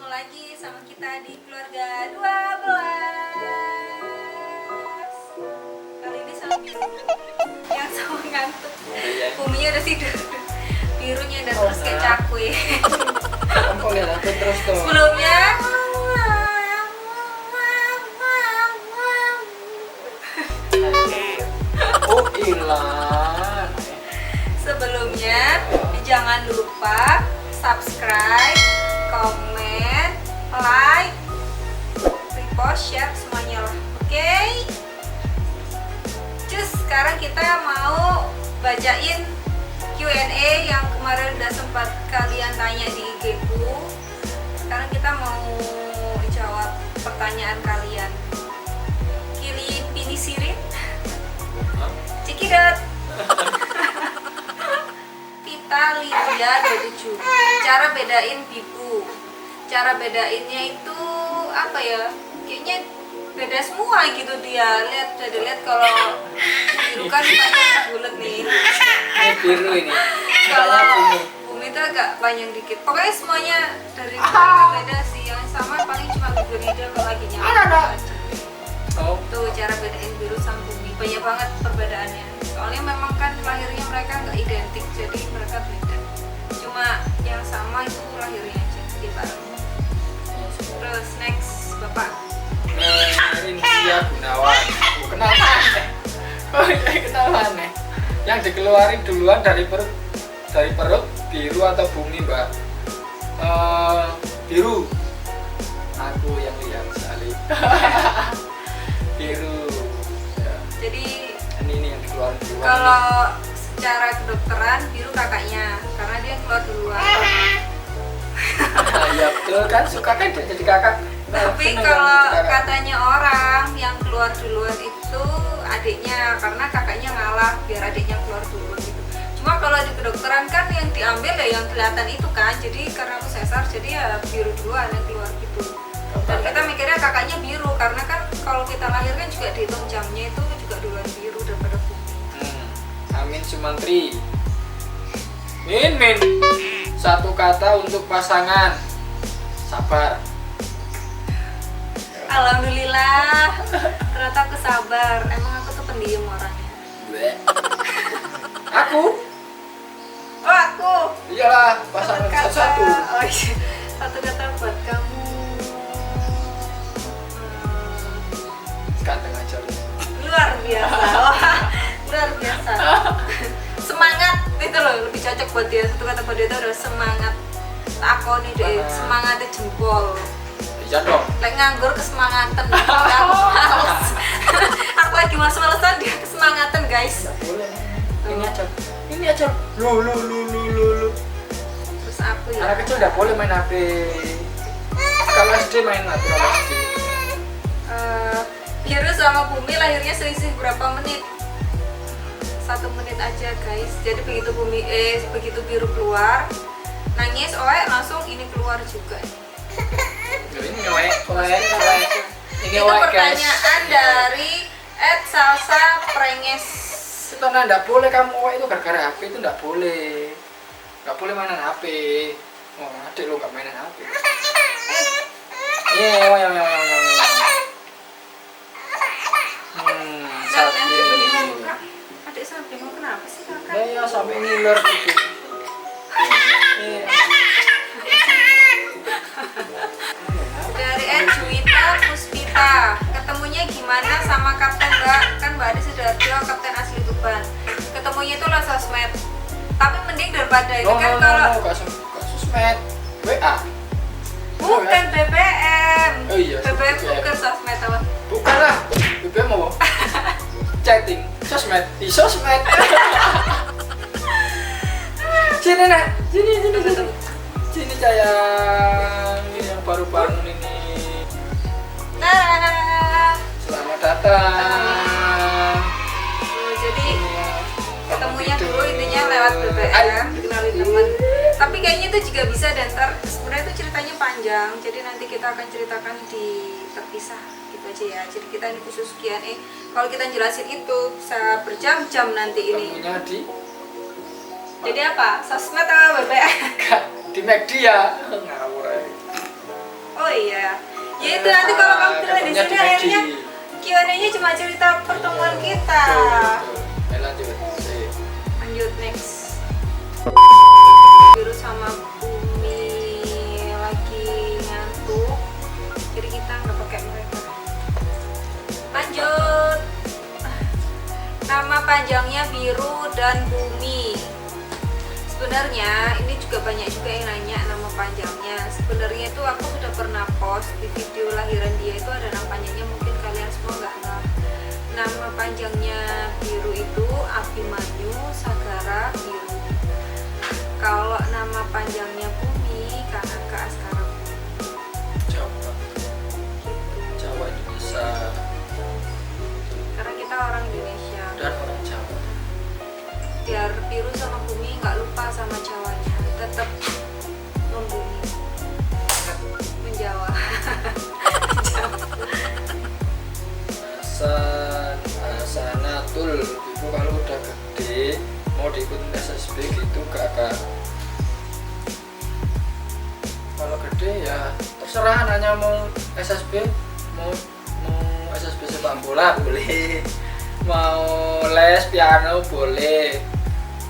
ketemu lagi sama kita di keluarga 12. Kali ini sama Biru yang sama ngantuk. Buminya udah tidur, birunya udah terus kayak cakwe. Kamu lihat aku terus tuh. Sebelumnya Oh hilang. Sebelumnya jangan lupa subscribe, comment, like, repost, share semuanya lah. Oke? Cus, sekarang kita mau bacain Q&A yang kemarin udah sempat kalian tanya di IG ku. Sekarang kita mau jawab pertanyaan kalian. Kili Pini Sirin, Cikidot, Vita Lydia 27. Cara bedain bibu. Cara bedainnya itu apa ya? Kayaknya beda semua gitu dia. Lihat kalau biru kan banyak bulat nih. Ini biru ini. Kalau bumi itu agak panjang dikit. Pokoknya semuanya dari biru itu beda sih. Yang sama paling cuma bibirnya kalau lagi nyala. Oh. Tuh cara bedain biru sama bumi. Banyak banget perbedaannya. Soalnya memang kan lahirnya mereka nggak identik, jadi mereka beda. Cuma yang sama itu lahirnya aja di bareng. Terus next Bapak. Rinsia Gunawan. Kenalan. Oh iya kenalan nih. Yang dikeluarin duluan dari perut biru atau bumi Mbak? Biru. Aku yang lihat sekali. Biru. Ya. Jadi Ini yang dikeluarin duluan. kalau secara kedokteran biru kakaknya karena dia yang keluar duluan. Iya betul kan, suka kan dia jadi kakak. Tapi Seneng kalau kan jadi kakak. katanya orang yang keluar duluan itu adiknya, karena kakaknya ngalah biar adiknya keluar duluan gitu. Cuma kalau di kedokteran kan yang diambil ya yang kelihatan itu kan, jadi karena aku sesar jadi ya biru duluan yang keluar gitu. Dan kita mikirnya kakaknya biru karena kan kalau kita lahir kan juga dihitung jamnya itu juga duluan biru daripada bumi. Amin Sumantri. Min. Satu kata untuk pasangan. Sabar. Alhamdulillah, ternyata aku sabar. Emang aku tuh pendiam orangnya. Aku? Oh aku. Iyalah, pasangan satu-satu. Oh iya. Satu kata buat kamu. Ganteng aja lu. Luar biasa. Wah, luar biasa. Semangat itu loh lebih cocok buat dia. Satu kata buat dia itu adalah semangat. Takoni deh, semangatnya jempol. Iya dong. Lek nganggur kesemangatan. Aku males. Aku lagi males-malesan dia kesemangatan guys. Nggak boleh. Ini aja. Lu. Terus aku ya. Anak kecil nggak boleh main HP. Kalau SD main HP kalau SD. Biru sama bumi lahirnya selisih berapa menit? 1 menit aja guys. Jadi begitu begitu biru keluar, nangis, langsung ini keluar juga. Ini oek. Ini Itu oek guys. pertanyaan dari @salsa prenges. Itu nggak boleh kamu oek itu gara-gara HP itu nggak boleh. Nggak boleh mainan HP. Oh adik lo nggak mainan HP. Iya. Adik sampai mau kenapa sih kakak? Ya sampai ngiler gitu. Iya. Dari Juwita Puspita, ketemunya gimana sama Kapten Mbak? Kan Mbak Adi Sidoarjo, Kapten asli Tuban. Ketemunya itu lah sosmed. Tapi mending daripada itu kan kalau nggak sosmed. WA. bukan BBM. Oh iya, BBM BBM. bukan sosmed apa? Bukan lah. BBM apa? Chatting. Sosmed. Di sosmed. Sini nak. Sini. Sini sayang. Ini yang baru bangun ini. Nah, Selamat datang. jadi ketemunya dulu intinya lewat BBM, dikenalin teman. Tapi kayaknya itu juga bisa dan ntar sebenarnya itu ceritanya panjang. Jadi nanti kita akan ceritakan di terpisah gitu aja ya. Jadi kita ini khusus Q&A. Kalau kita jelasin itu bisa berjam-jam nanti ini. Ketemunya di Jadi apa? Sosmed atau BBM? di McD ya. Ngawur aja. Oh iya. Ya itu nanti kalau kamu bilang di sini akhirnya Q&A-nya cuma cerita pertemuan kita. Betul. Lanjut. Lanjut next. Biru sama Bumi lagi ngantuk, jadi kita nggak pakai mereka. Lanjut. Nama panjangnya Biru dan Bumi. Sebenarnya ini juga banyak juga yang nanya nama panjangnya. Sebenarnya itu aku sudah pernah post di video lahiran dia, itu ada nama panjangnya, mungkin kalian semua nggak tahu. Nama panjangnya Biru itu Abimanyu Sagara Biru. Kalau nama panjangnya Bumi Kanaka Askara Bumi. Jawa. Jawa Indonesia. Karena kita orang Indonesia. Dan orang Jawa. Biar Biru sama Bumi nggak lupa sama Jawanya, tetap membumi, menjawa. Hasanatul itu kalau udah gede mau diikutin SSB gitu kakak. Kalau gede ya terserah anaknya mau SSB, mau SSB sepak bola boleh, mau les piano boleh,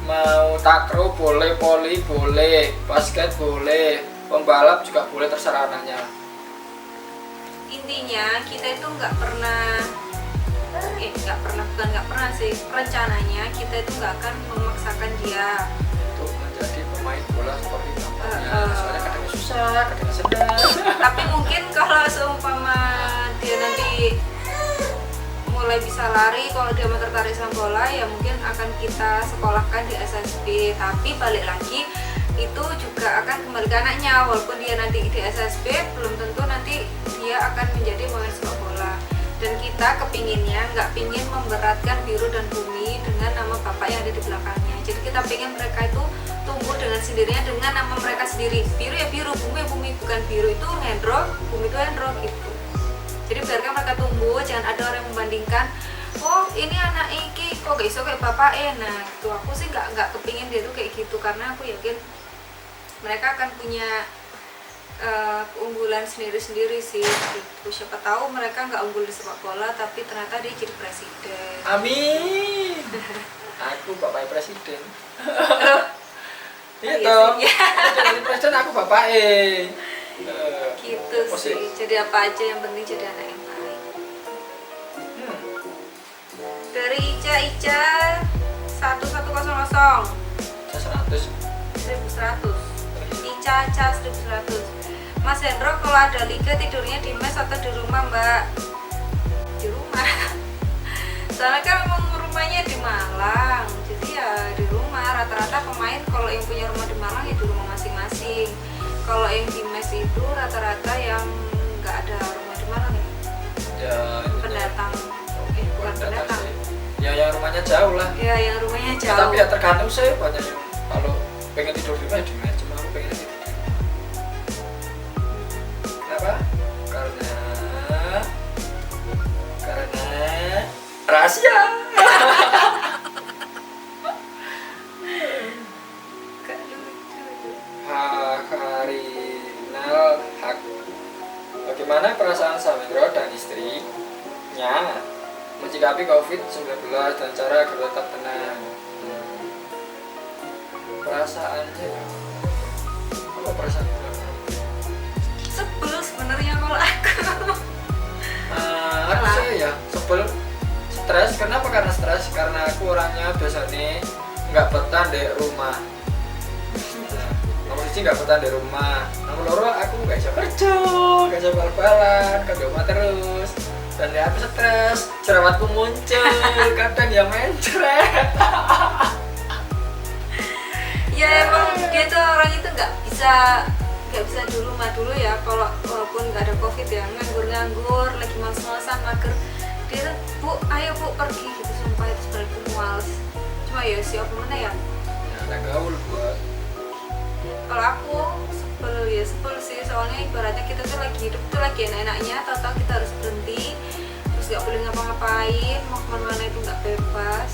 mau takraw boleh, poli boleh, basket boleh, pembalap juga boleh, terserah anaknya. Intinya kita itu nggak pernah sih, rencananya kita itu nggak akan memaksakan dia Untuk menjadi pemain bola seperti bapaknya. Soalnya kadang susah, kadang senang. tapi mungkin kalau seumpama dia nanti mulai bisa lari, kalau dia mau tertarik sama bola ya mungkin akan kita sekolahkan di SSB. Tapi balik lagi itu juga akan kembali ke anaknya, walaupun dia nanti di SSB belum tentu nanti dia akan menjadi pemain sepak bola. Dan kita kepinginnya nggak pingin memberatkan Biru dan Bumi dengan nama bapak yang ada di belakangnya. Jadi kita pingin mereka itu tumbuh dengan sendirinya dengan nama mereka sendiri. Biru ya Biru, Bumi ya Bumi, bukan Biru itu Hendro, Bumi itu Hendro gitu. Jadi biarkan mereka tumbuh, jangan ada orang yang membandingkan, oh ini anak iki kok gak iso kayak bapak. Nah itu aku sih nggak kepingin dia tuh kayak gitu, karena aku yakin mereka akan punya keunggulan sendiri-sendiri sih gitu. Siapa tahu mereka nggak unggul di sepak bola tapi ternyata dia jadi presiden. Amin. Aku bapak presiden. Iya iya toh. sih. Jadi presiden aku bapak Gitu sih. Jadi apa aja yang penting jadi anak yang baik. Dari Ica 1100 100. 1100 Ica 1100. Mas Hendro kalau ada liga tidurnya di mes atau di rumah Mbak? Di rumah. Soalnya kan memang rumahnya di Malang, jadi ya di rumah. Rata-rata pemain kalau yang punya rumah di Malang ya di rumah masing-masing. Kalau yang di mes itu rata-rata yang nggak ada rumah di Malang ya, pendatang. Bukan pendatang. Ya yang rumahnya jauh lah. Ya yang rumahnya Ya, jauh. tapi ya tergantung sih, banyak yang kalau pengen tidur di rumah ya di mes, cuma aku pengen tidur di rumah. Kenapa? Karena rahasia. Harinal Hak. Bagaimana perasaan Samendro dan istrinya menyikapi COVID-19 dan cara agar tetap tenang? Perasaannya apa perasaan? Sebel sebenarnya kalau aku. Aku sih ya sebel, stres. Kenapa? Karena stres, karena aku orangnya biasanya nggak betah di rumah. Nomor siji nggak betah di rumah. Nomor loro aku nggak bisa kerja, nggak bisa bal-balan, kan di rumah terus. Dan ya aku stres, jerawatku muncul, kadang ya mencret. Ya emang dia tuh orang itu nggak bisa di rumah dulu ya, kalau walaupun nggak ada covid ya, nganggur lagi males-malesan mager, dia tuh bu ayo bu pergi gitu, sumpah itu sebenarnya aku males. Cuma ya siapa mana ya, Ada gaul buat. kalau aku sebel sih, soalnya ibaratnya kita tuh lagi hidup tuh lagi enak-enaknya, tahu-tahu kita harus berhenti, terus nggak boleh ngapa-ngapain, mau kemana-mana itu nggak bebas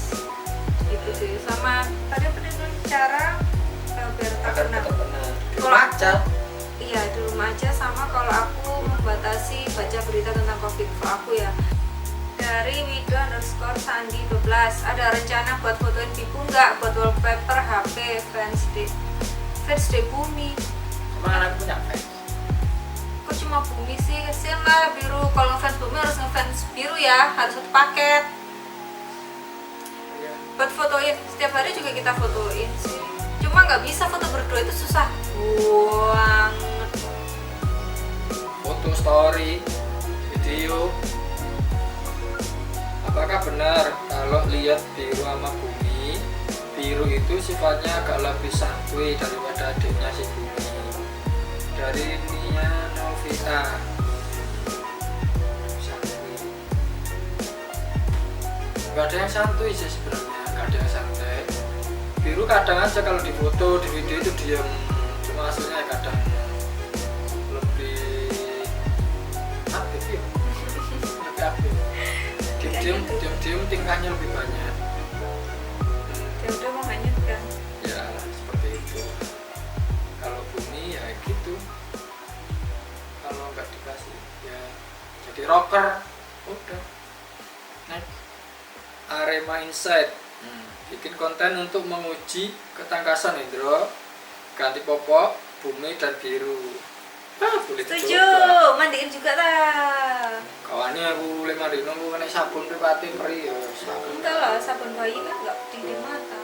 gitu sih. Sama tadi apa dengan cara biar tak Agar kena tetap tenang. Di Kalau rumah aku- aja. iya di rumah aja. Sama kalau aku membatasi baca berita tentang COVID kalau aku ya. Dari Wido_Sandi 12, ada rencana buat fotoin Bibu nggak buat wallpaper HP fans day Bumi? Emang anak punya fans? Kok cuma Bumi sih? Kasian lah biru. Kalau ngefans Bumi harus ngefans biru ya, harus satu paket. Iya. Buat fotoin setiap hari juga kita fotoin sih. Cuma nggak bisa foto berdua itu susah banget. Foto story, video. Apakah benar kalau lihat biru sama Bumi, biru itu sifatnya agak lebih santuy daripada adiknya si Bumi? Dari Nia Novita. Santuy. Gak ada yang santuy sih sebenarnya, gak ada yang santai. Biru kadang aja kalau di foto, di video itu diam, cuma hasilnya kadang lebih aktif ya, lebih aktif. Diam tingkahnya lebih banyak. Ya udah makanya kan. Ya seperti itu. Kalau Bumi ya gitu. Kalau nggak dikasih ya jadi rocker. Udah. Next. Arema Insight. Bikin konten untuk menguji ketangkasan Indro. Ganti popok, Bumi dan biru. Boleh Setuju, dicoba. mandiin juga lah. Kawannya aku lima dino aku kena sabun pripati peri ya sabun. Enggak lah, sabun bayi kan nggak di mata.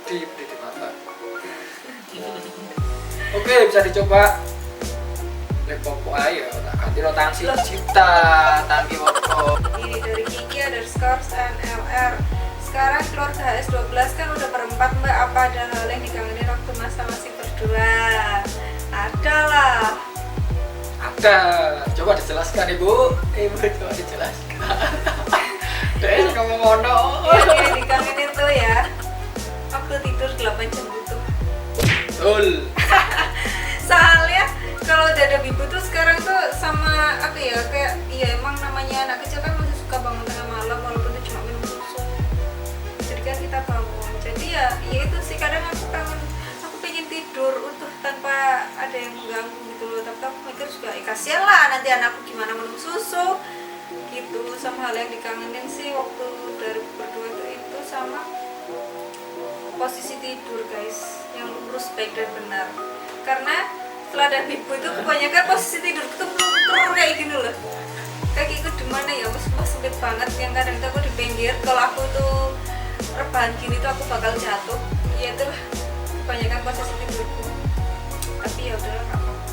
Di mata. Oke, bisa dicoba. Lek popo ayo, tak ganti rotansi cipta tangki popo. Ini dari Kiki_NLR. Sekarang keluarga HS12 kan udah berempat mbak, apa ada hal yang dikangenin waktu masa masih berdua? Ada lah. Ada, coba dijelaskan ibu. Ibu coba dijelaskan. Deh, kamu ngono. Yang dikangenin tuh ya, waktu tidur 8 jam butuh. Betul. Soalnya kalau udah ada Bibu tuh sekarang tuh sama apa ya, kayak iya emang namanya anak kecil kan masih suka bangun tengah malam walaupun itu cuma minum susu. Jadi kan kita bangun. Jadi ya itu sih kadang aku pengen tidur utuh tanpa ada yang mengganggu gitu loh. Tapi aku mikir juga kasihan lah nanti anakku gimana minum susu gitu. Sama hal yang dikangenin sih waktu dari berdua itu sama posisi tidur guys yang lurus baik dan benar. Karena setelah ada Bibu itu kebanyakan posisi tidur itu melungkur kayak gini loh. Kakiku di mana ya, pas sempit banget yang kadang itu aku di pinggir. Kalau aku tuh rebahan gini tuh aku bakal jatuh. Ya itulah kebanyakan posisi tidurku. Tapi ya udahlah nggak apa-apa.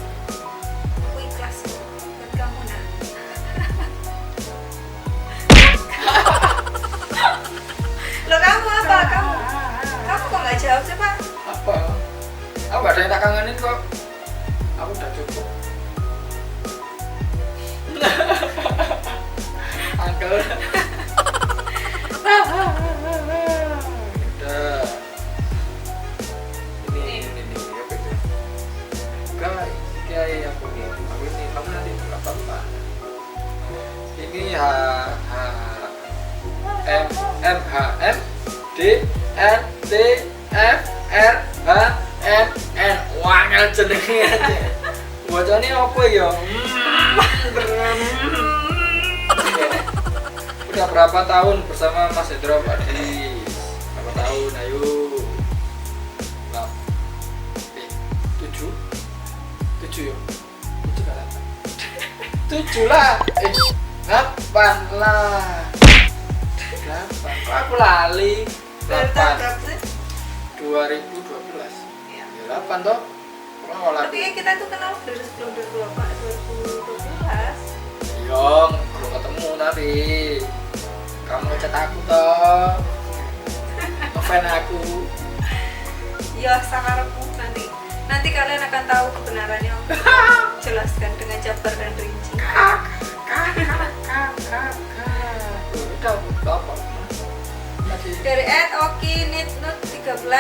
Aku ikhlas buat kamu nak. Lo kamu apa? Kamu kok nggak jawab sih pak? Apa? Aku gak ada yang tak kangenin kok. Aku udah cukup. Angkel. Udah. Ini apa itu? Guys, kiai aku ini kamu nanti apa? Ini M D N T F R H N N. Wangel jenenge aja. Bocane apa ya? Udah berapa tahun bersama Mas Hendro Pak Di? Berapa tahun? Ayo. 7 ya? 7 kan? 7 lah. 8 lah. 8. Kok aku lali? 8. 2012. Ya 8 toh. Tapi ya kita tuh kenal dari sebelum 2012. Yong, belum ketemu tapi kamu ngechat aku toh. Ngefan aku. Ya sakarepmu nanti kalian akan tahu kebenarannya. Jelaskan dengan jabar dan rinci. Udah apa? Dari @okinitnut13,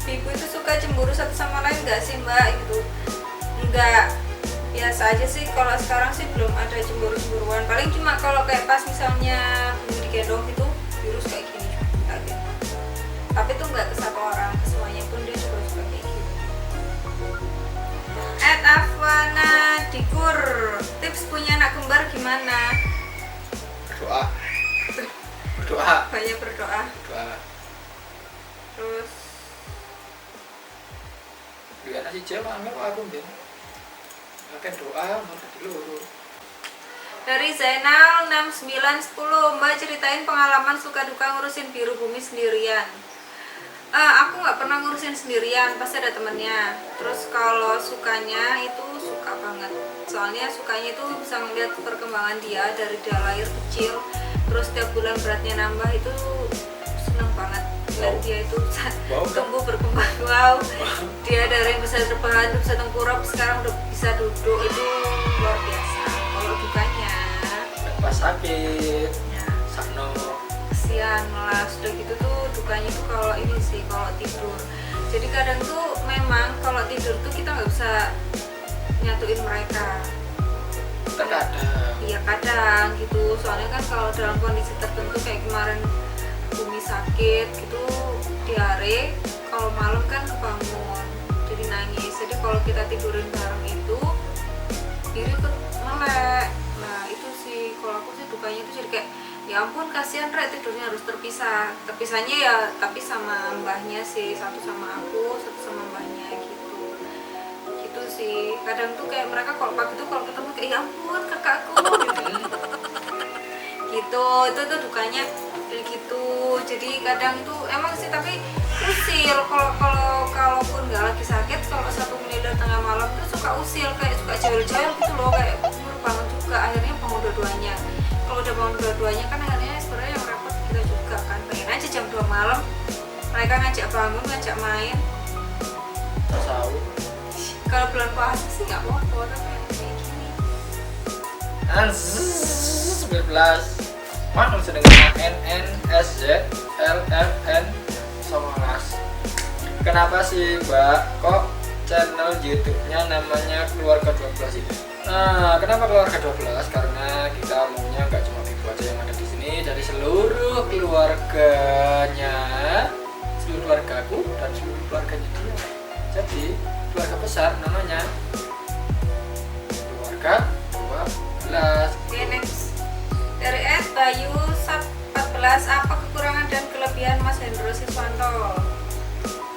Bibu itu suka cemburu satu sama lain nggak sih mbak? Gitu nggak, biasa aja sih. Kalau sekarang sih belum ada cemburu-cemburuan, paling cuma kalau kayak pas misalnya Bibu digendong itu virus kayak gini kita gendong. Tapi itu nggak ke satu orang, ke semuanya pun dia juga suka kayak gitu. @afwana dikur, tips punya anak Umar gimana? Berdoa. Berdoa. Banyak berdoa. Berdoa. Terus Lihat nasi Jawa angel aku mbien. Makan doa mau dadi loro. dari Zainal 6910, Mbak ceritain pengalaman suka duka ngurusin biru bumi sendirian. Aku nggak pernah ngurusin sendirian, pasti ada temennya. Terus kalau sukanya itu suka banget, soalnya sukanya itu bisa ngeliat perkembangan dia dari dia lahir kecil, terus tiap bulan beratnya nambah, itu seneng banget lihat dia itu tumbuh berkembang. Wow, dia dari yang bisa rebahan, bisa tengkurap, sekarang udah bisa duduk, itu luar biasa. Kalau dukanya Pas sakit. ya Sakno. kasihan, malah sudah gitu tuh dukanya tuh kalau ini sih, kalau tidur. Jadi kadang tuh memang kalau tidur tuh kita nggak bisa nyatuin mereka. Terkadang. Iya kadang gitu, soalnya kan kalau dalam kondisi tertentu kayak kemarin Bumi sakit gitu, diare, kalau malam kan kebangun jadi nangis. Jadi kalau kita tidurin bareng itu diri ikut melek. Nah itu sih kalau aku sih dukanya itu jadi kayak ya ampun kasihan Rek, tidurnya harus terpisah. Terpisahnya ya tapi sama mbahnya sih, satu sama aku, satu sama mbahnya gitu. Gitu sih. Kadang tuh kayak mereka kalau pagi tuh kalau ketemu kayak ya ampun kakakku gitu. Gitu. Itu tuh dukanya kayak gitu. Jadi kadang tuh emang sih tapi usil kalaupun nggak lagi sakit, kalau satu menit tengah malam tuh suka usil, kayak suka jahil-jahil gitu loh, kayak bangun juga, akhirnya bangun dua-duanya. Kalau udah bangun dua-duanya kan akhirnya sebenarnya yang repot kita juga kan, pengen aja jam 2 malam mereka ngajak bangun, ngajak main. Tahu. Kalau bulan puasa sih nggak apa-apa, tapi kayak gini. Ans 19. Mana bisa dengan NNSZLFN 19. Kenapa sih Mbak kok channel YouTube-nya namanya Keluarga 12 itu? Nah, kenapa Keluarga 12? Karena kita maunya nggak cuma ibu aja yang ada di sini, dari seluruh keluarganya, seluruh keluargaku dan seluruh keluarganya dia. Jadi keluarga besar namanya Keluarga 12. Oke, next. Dari Bayu Sab 14, apa kekurangan dan kelebihan Mas Hendro Siswanto?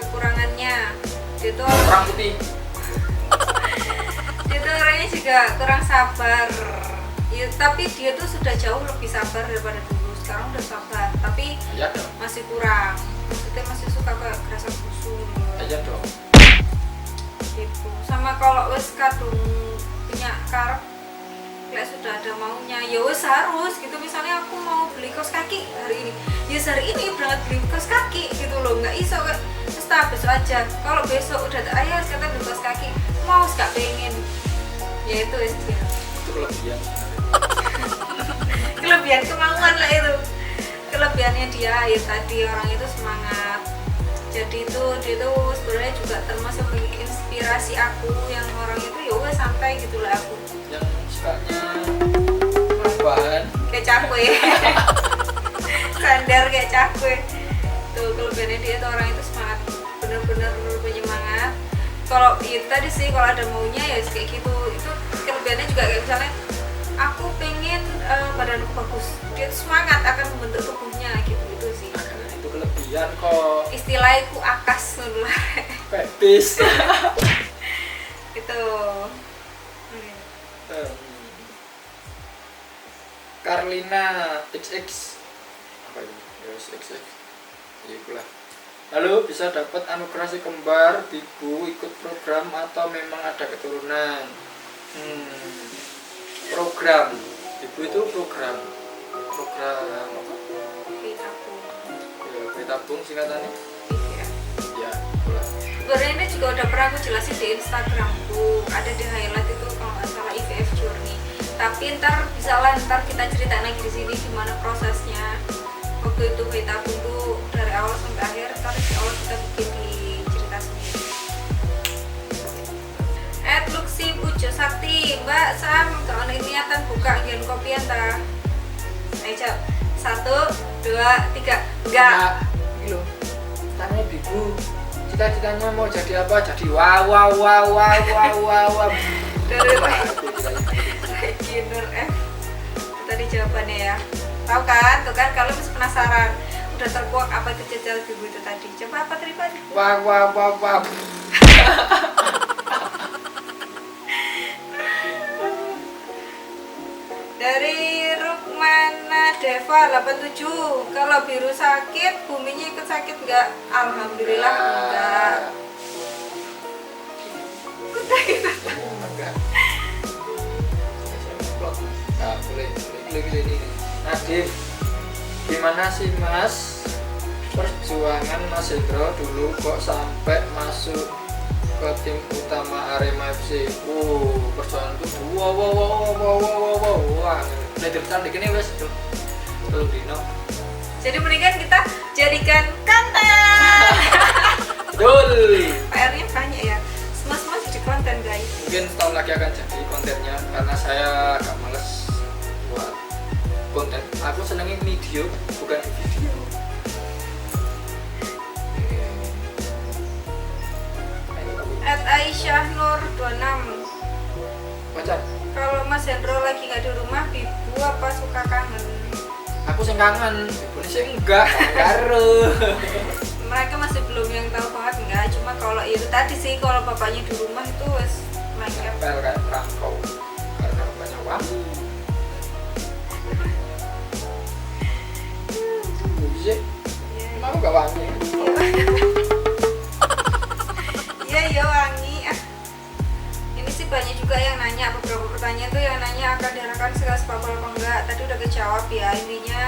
Kekurangannya dia tuh Orang putih. dia tuh orangnya juga kurang sabar ya, tapi dia tuh sudah jauh lebih sabar daripada dulu. Sekarang udah sabar tapi Iya dong. masih kurang, maksudnya masih suka kayak kerasa busu Iya dong. gitu. Sama kalau wes kadung punya karep, kayak sudah ada maunya ya wes harus gitu. Misalnya aku mau beli kaos kaki hari ini, ya hari ini berangkat beli kaos kaki gitu loh, nggak iso kayak terus besok aja. Kalau besok udah ayah kata beli kaos kaki, mau gak pengen, ya itu wes dia. Itu kelebihan. Kelebihan kemauan lah itu, kelebihannya dia ya tadi, orang itu semangat. Jadi itu dia tuh sebenarnya juga termasuk inspirasi aku, yang orang itu ya udah santai gitu lah aku. Yang sukanya perubahan. Kayak cakwe. Sandar kayak cakwe. Tuh kelebihannya dia tuh orang itu semangat, bener-bener penyemangat. Kalau itu tadi sih kalau ada maunya ya kayak gitu. Itu kelebihannya juga kayak misalnya aku pengen badanku bagus, dia tuh semangat akan membentuk tubuhnya gitu. Itu sih Nah, itu kelebihan kok. istilahku akas dulu. Pepis. Gitu. Carlina XX. Apa ini? Yes, XX. Ya itulah. Lalu bisa dapat anugerah si kembar, ibu ikut program atau memang ada keturunan? Program. Ibu itu program apa? Tabung. Ya, tabung singkatannya. Iya. Ya, itulah. Sebenarnya ini juga udah pernah aku jelasin di Instagramku, ada di highlight itu kalau nggak salah IVF Journey. Tapi ntar kita cerita lagi di sini gimana prosesnya. Waktu itu bayi tabung tuh dari awal sampai akhir, ntar di awal kita bikin di cerita sendiri. Luxi Pujo Sakti, Mbak Sam, kalau niatan buka gen kopian ta. Ayo Cak, 1, 2, 3, enggak. Ini loh. Tanya ibu. Cita-citanya mau jadi apa? Jadi wow. Dari Reginur F ya. Tahu kan? Tuh kan kalau masih penasaran, udah terkuak apa itu jejal bibu itu tadi. Coba apa pribadi? Wah wah wah wah. Dari Rukmana Deva 87. Kalau biru sakit, buminya ikut sakit nggak? Alhamdulillah enggak. Enggak. Nah, boleh ini. Nadif, gimana sih Mas perjuangan Mas Hendro dulu kok sampai masuk ke tim utama Arema FC? Perjuangan itu wah. Udah diritan di gini wes tuh. Telur dino. Jadi mendingan kita jadikan konten. Betul. PR-nya banyak ya. Semua jadi konten guys. Mungkin setahun lagi akan jadi kontennya karena saya agak males buat konten. Aku senengin video bukan video. Aisyah Nur 26. Pacar, Kalau Mas Hendro lagi nggak di rumah, Bibu apa suka kangen? aku sing kangen, ibu sih enggak, karo. Mereka masih belum yang tahu banget enggak. Cuma kalau itu tadi sih, kalau bapaknya di rumah itu wes mainkan. Nempel kayak perangkau karena banyak wangi. Bisa, emang gak wangi? Iya wangi. Ini sih banyak juga yang nanya, beberapa pertanyaan tuh yang nanya akan diarahkan sekelas sepak bola apa enggak. Tadi udah kejawab ya, intinya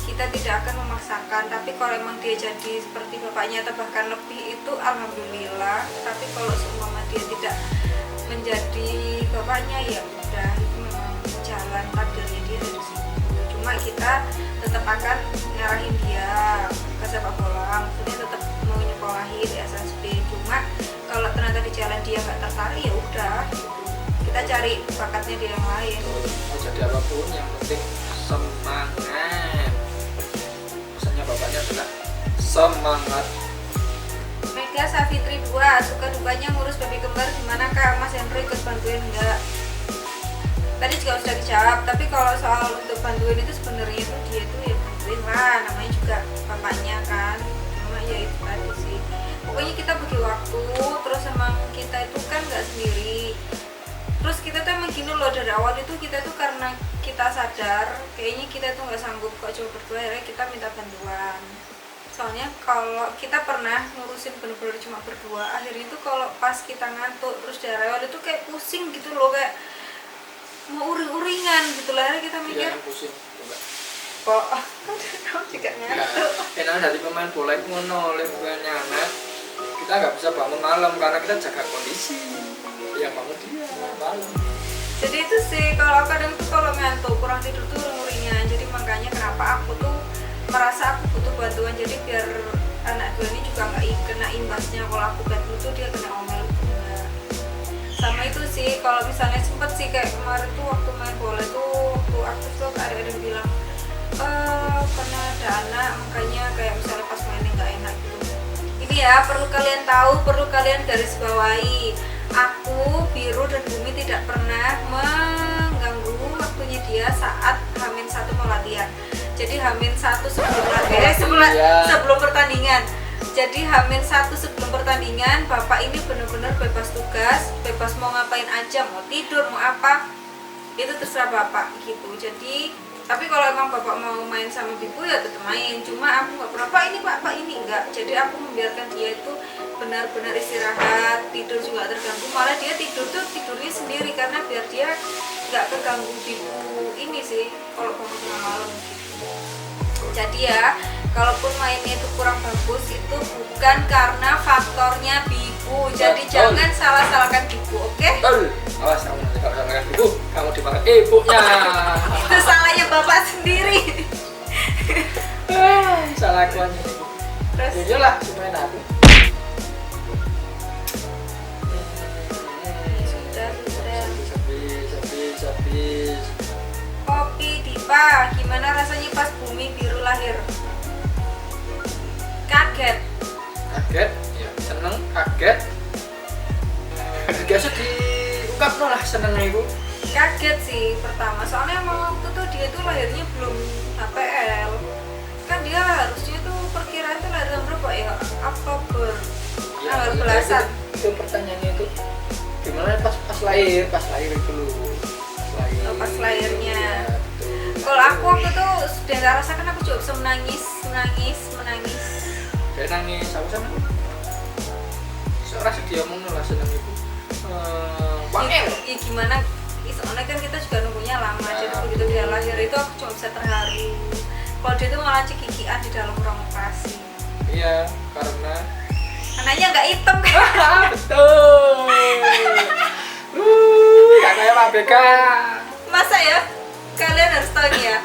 kita tidak akan memaksakan. Tapi kalau emang dia jadi seperti bapaknya atau bahkan lebih itu alhamdulillah. Tapi kalau seumpama dia tidak menjadi bapaknya ya udah, itu memang jalan takdirnya dia dari situ. Cuma kita tetap akan ngarahin dia ke sepak bola, maksudnya tetap mau nyekolahin di SSB. Cuma kalau ternyata di jalan dia nggak tertarik ya udah gitu. Kita cari bakatnya dia yang lain. Mau jadi apapun yang penting semangat. Pesannya bapaknya adalah semangat. Mega Safitri 2, suka dukanya ngurus baby kembar gimana Kak? Mas Hendro ikut bantuin enggak? Tadi juga sudah dijawab, tapi kalau soal untuk bantuin itu sebenarnya itu dia tuh ya bantuin lah, namanya juga bapaknya kan. Cuma ya itu tadi sih. Pokoknya kita bagi waktu, terus emang kita itu kan nggak sendiri. Terus kita tuh emang gini loh, dari awal itu kita tuh karena kita sadar kayaknya kita tuh nggak sanggup kok cuma berdua, akhirnya kita minta bantuan. Soalnya kalau kita pernah ngurusin bener-bener cuma berdua, akhirnya itu kalau pas kita ngantuk terus dari awal itu kayak pusing gitu loh, kayak mau uring-uringan gitu lah. Akhirnya kita mikir Iya, pusing. Coba. kok kamu juga ngantuk. Enak dari pemain bola itu ngono, bukannya anak. Kita nggak bisa bangun malam karena kita jaga kondisi. Yang bangun dia malam. Jadi itu sih, kalau kadang tuh kalau ngantuk kurang tidur tuh uring-uringan. Jadi makanya kenapa aku tuh merasa aku butuh bantuan, jadi biar anak gue ini juga nggak kena imbasnya kalau aku bantu tuh dia kena omel itu enggak. Sama itu sih, kalau misalnya sempet sih kayak kemarin tuh waktu main bola tuh waktu aktif tuh ada yang bilang karena ada anak makanya kayak misalnya pas mainnya nggak enak gitu. Ini ya perlu kalian tahu, perlu kalian garis bawahi, aku Biru dan Bumi tidak pernah mengganggu waktunya dia saat H-1 mau latihan. Jadi H-1 sebelum latihan, sebelum pertandingan. Jadi H-1 sebelum pertandingan, bapak ini benar-benar bebas tugas, bebas mau ngapain aja, mau tidur, mau apa, itu terserah bapak gitu. Jadi, tapi kalau emang bapak mau main sama Bibu ya tetap main. Cuma aku nggak pernah, pak ini enggak. Jadi aku membiarkan dia itu benar-benar istirahat, tidur juga terganggu. Malah dia tidur tuh tidurnya sendiri karena biar dia nggak keganggu Bibu ini sih kalau bangun tengah malam gitu. Jadi ya, kalaupun mainnya itu kurang bagus itu bukan karena faktornya Bibu. Jadi jangan salah-salahkan Bibu, oke? Betul. Awas kamu nanti kalau salahkan ibu, kamu dimakan ibunya. Itu salahnya bapak sendiri. Salah aku aja. Terus Jujur lah, semuanya aku. sudah. Habis. Kopi Dipa, gimana rasanya pas Bumi Biru lahir? Kaget. Kaget, ya seneng, kaget. Biasa diungkap lah senengnya ibu. Kaget sih pertama, soalnya emang waktu tuh dia tuh lahirnya belum HPL. Kan dia harusnya tuh perkiraan tuh lahir tahun berapa ya? Oktober. Tanggal belasan. Itu pertanyaannya itu gimana pas lahir itu loh. Pas lahirnya. Ya, betul. Kalau aku waktu itu sudah nggak rasakan, aku juga bisa menangis. Kayak nangis, aku sama seorang dia ngomong lah seneng itu Ya, ya gimana? Soalnya kan kita juga nunggunya lama, jadi begitu dia lahir itu aku cuma bisa terharu. Kalau dia tuh malah cekikian di dalam ruang operasi. iya, karena Anaknya nggak hitam kan? betul gak kayak Pak BK. Masa ya? Kalian harus tahu nih ya.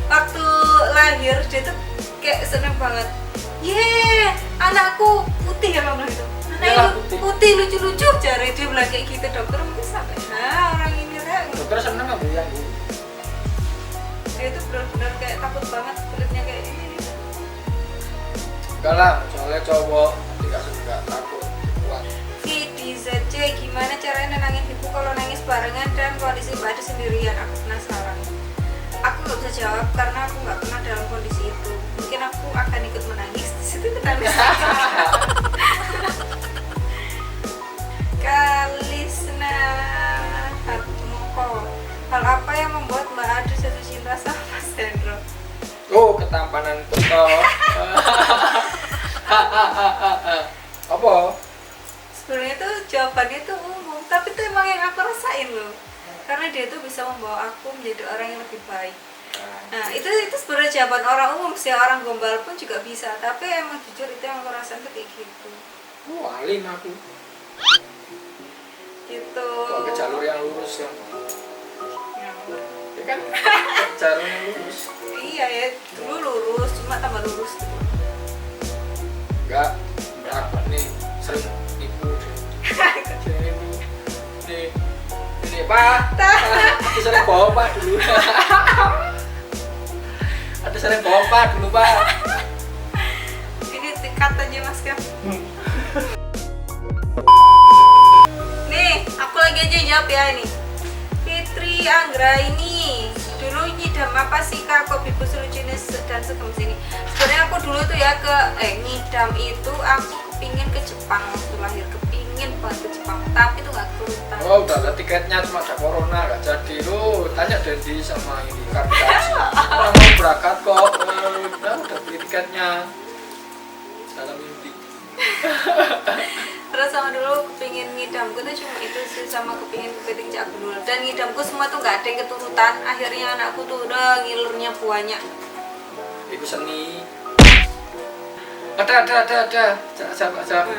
Waktu lahir dia tuh kayak seneng banget. Yeay, anakku putih ya bang itu. Iyalah, Anaknya putih. putih lucu-lucu, jari dia bilang kayak gitu. Dokter mungkin sampai orang ini rek. Dokter seneng nggak bu yang bu? Dia tuh benar-benar kayak takut banget kulitnya kayak ini. Enggak lah, soalnya cowok nggak takut kuat. VDZC, gimana caranya nenangin ibu kalau nangis barengan dan kondisi mbak ada sendirian? Aku penasaran. Aku nggak bisa jawab karena aku nggak pernah dalam kondisi itu. Mungkin aku akan ikut menangis di situ ketangis. Kalisna Harmoko, hal apa yang membuat Mbak Adu jatuh cinta sama Mas Hendro? Oh, ketampanan Kunto. Apa? Sebenarnya tuh jawabannya tuh umum, tapi tuh emang yang aku rasain loh. Karena dia tuh bisa membawa aku menjadi orang yang lebih baik. Nah itu sebenarnya jawaban orang umum sih, orang gombal pun juga bisa. Tapi emang jujur itu yang aku rasain tuh kayak gitu. Alim aku. Gitu. Kok ke jalur yang lurus yang Ya. ya kan? Jalur yang lurus. Iya ya, dulu lurus, cuma tambah lurus gitu. Enggak, aku nih sering nipu deh. Sering nipu. Ini Pak. Aku sering bohong Pak dulu. Ada sering bohong Pak dulu Pak. Ini tingkat aja mas Kam. Nih, aku lagi aja jawab ya ini. Fitri Anggra ini dulu ngidam apa sih kak? Kok bibu selucunis dan segemes ini? Sebenarnya aku dulu tuh ya ngidam itu aku kepingin ke Jepang waktu lahir, kepingin banget ke Jepang, tapi tuh nggak keturutan. Oh udah ada tiketnya, cuma ada corona nggak jadi. Lu tanya Dendi sama ini Kardashian. Orang mau berangkat kok. Udah beli tiketnya. Dalam mimpi. Terus sama dulu kepingin ngidamku tuh cuma itu sih, sama kepingin kepiting Cak Gundul. Dan ngidamku semua tuh nggak ada yang keturutan. Akhirnya anakku tuh udah ngilurnya banyak. Ibu seni. Ada. Siapa?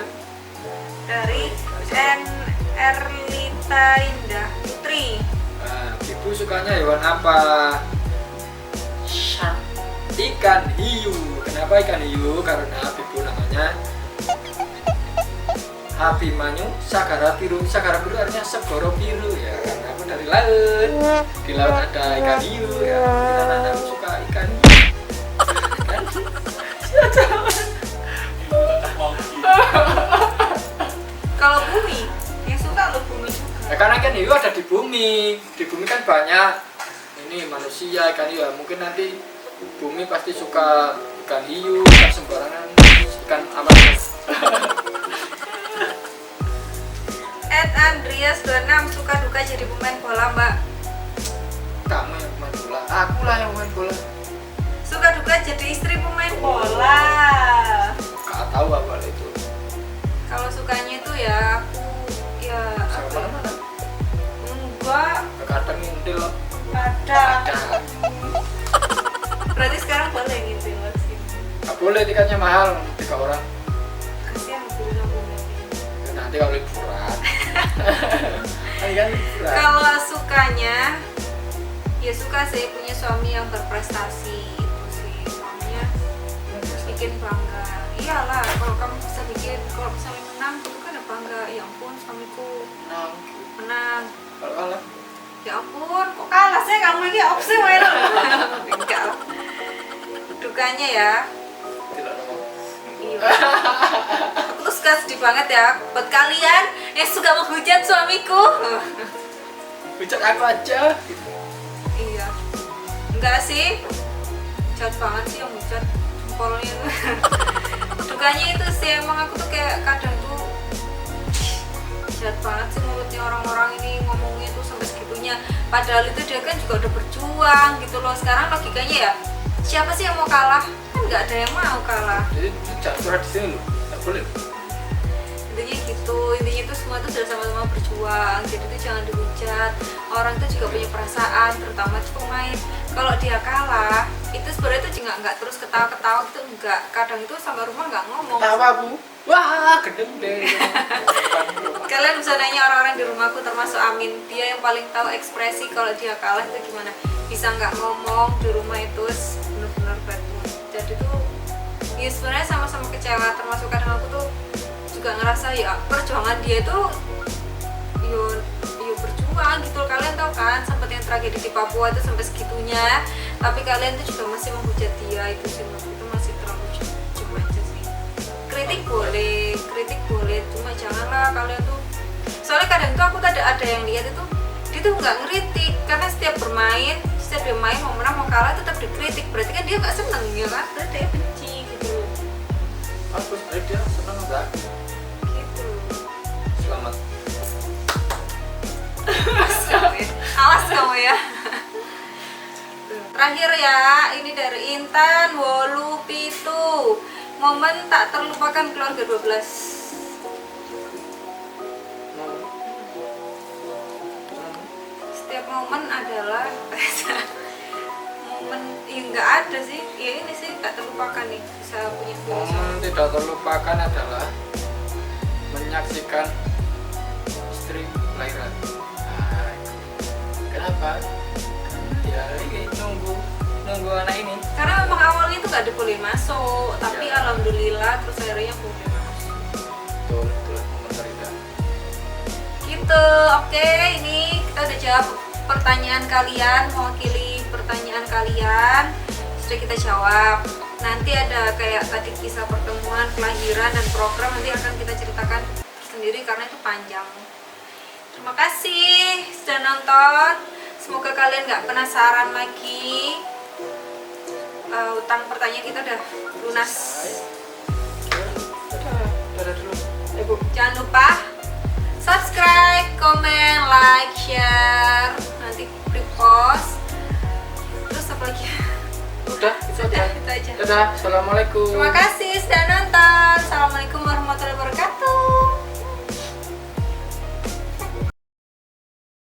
Dari NR Lita Indah Putri. Nah, ibu sukanya hewan apa? Shark. Ikan hiu. Kenapa ikan hiu? Karena ibu namanya Abimanyu Sagara Biru. Sagara Biru artinya segoro biru ya, karena aku dari laut. Di laut ada ikan hiu ya. Anak-anak suka ikan hiu. Kan? Kalau bumi, yang suka lo bumi juga. Ya, karena ikan hiu ada di bumi. Di bumi kan banyak ini manusia, ikan hiu. Ya, mungkin nanti bumi pasti suka ikan hiu, ikan sembarangan, ikan apa? Andreas 26 suka duka jadi pemain bola mbak. Kamu yang main bola, aku lah yang main bola. Suka duka jadi istri pemain bola. Gak tahu apa itu. Kalau sukanya itu ya aku ya Sama apa ya? mana? Enggak Kadang ngintil loh. ada. Ada. Berarti sekarang boleh gitu sih. Gak boleh, tiketnya mahal 3 orang. Kasihan guru nabungnya. Ya, nanti kalau liburan. Kan liburan. Kalau sukanya ya suka sih punya suami yang berprestasi, itu sih suaminya bikin bangga. Iyalah kalau kamu bisa bikin, kalau suami menang itu kan ya bangga. Ya ampun suamiku Nah, menang. kalau kalah Ya ampun kok kalah sih kamu ini opsi main. Enggak lah. Dukanya ya tidak nomor. iya. Aku tuh sedih banget ya buat kalian yang suka menghujat suamiku. hujat aku aja gitu. Iya. Enggak sih. Jahat banget sih yang hujat jempolnya itu. Dukanya itu sih emang aku tuh kayak kadang tuh jahat banget sih mulutnya orang-orang ini ngomongnya tuh sampai segitunya. Padahal itu dia kan juga udah berjuang gitu loh. Sekarang logikanya ya siapa sih yang mau kalah? Kan nggak ada yang mau kalah. Jadi jangan curhat di sini loh, nggak boleh. Intinya gitu, intinya itu semua itu sudah sama-sama berjuang. Jadi itu jangan dihujat. Orang itu juga punya perasaan, terutama itu pemain. Kalau dia kalah, itu sebenarnya itu juga nggak terus ketawa-ketawa gitu, enggak. Kadang itu sampai rumah nggak ngomong. Tawa Bu, wah gendeng deh. Kalian bisa nanya orang-orang di rumahku termasuk Amin, dia yang paling tahu ekspresi kalau dia kalah itu gimana. Bisa nggak ngomong di rumah itu benar-benar batu. Jadi tuh ya sebenarnya sama-sama kecewa, termasuk kadang aku tuh juga ngerasa ya perjuangan dia itu yo berjuang gitu. Kalian tahu kan sempat yang tragedi di Papua itu sampai segitunya, tapi kalian tuh juga masih menghujat dia. Itu sih menurut itu masih terlalu cuma aja sih. Kritik boleh, cuma janganlah kalian tuh, soalnya kadang tuh aku tuh ada yang lihat itu dia tuh nggak ngeritik karena setiap dia main mau menang mau kalah tetap dikritik, berarti kan dia nggak seneng ya kan, berarti dia benci gitu. Aku sebenarnya dia senang enggak? Gitu. Selamat. Awas kamu ya. Terakhir ya, ini dari Intan Wolu Pitu. Momen tak terlupakan keluarga 12. Setiap momen adalah momen yang nggak ada sih. Ya ini sih tak terlupakan nih, bisa punya Momen tidak terlupakan adalah menyaksikan istri lahiran. Nah, kenapa? Ya ini nunggu anak ini. Karena memang awalnya itu nggak dibolehin masuk, tapi Ya. alhamdulillah terus akhirnya boleh masuk. Betul momen terindah. Gitu, oke, ini kita udah jawab pertanyaan kalian, mewakili pertanyaan kalian sudah kita jawab. Nanti ada kayak tadi kisah pertemuan, kelahiran, dan program nanti akan kita ceritakan sendiri karena itu panjang. Terima kasih sudah nonton. Semoga kalian nggak penasaran lagi. Utang pertanyaan kita udah lunas. Dadah dulu. Bu. Jangan lupa subscribe, komen, like, share, nanti repost. Terus apa lagi? Udah, itu Sudah, aja. itu aja. Dadah, assalamualaikum. Terima kasih sudah nonton. Assalamualaikum warahmatullahi wabarakatuh.